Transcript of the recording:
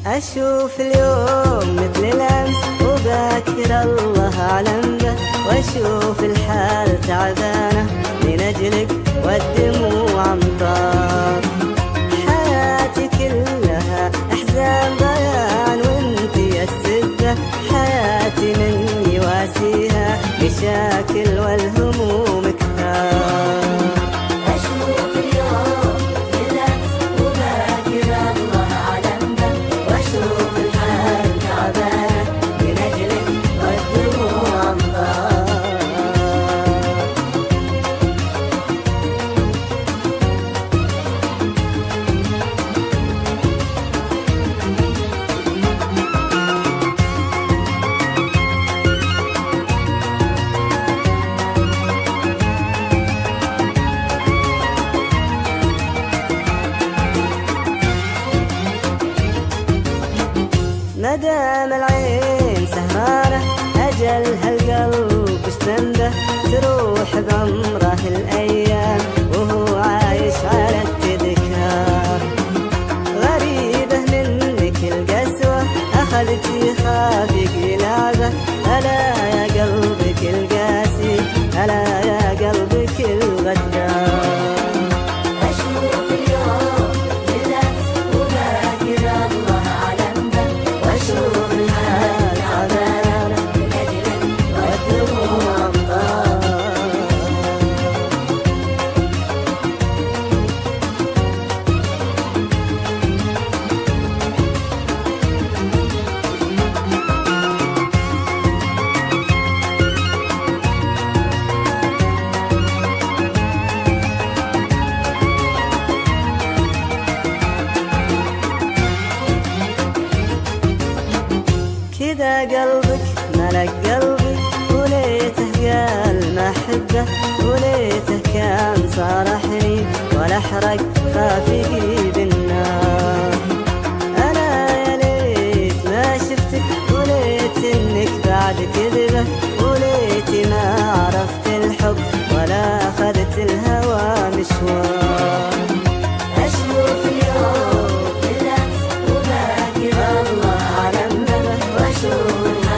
أشوف اليوم مثل الأمس وباكر الله أعلم به، وأشوف الحال تعبانة من أجلك والدموع أمطار. حياتي كلها أحزان ضياع وانتي السدة، حياتي من يواسيها مشاكل والهموم كثار. مدام العين سهرانة أجل هالقلب استنده، تروح بعمره الأيام وهو عايش على التذكار. غريبة منك القسوة أخذتي خافق لعبة، ألا يا قلبك القاسي ألا يا قلبك الغدار. كذا قلبك ملك قلبي وليته قال ما أحبه، وليته كان صارحني ولا أحرق خافقي بالنار. أنا يا ليت ما شفتك وليت إنك بعد كذبة، وليتي ما عرفت الحب ولا أخذت الهوى مشوار. أشوف اليوم بالأمس وباكر الله أعلم به، وأشوف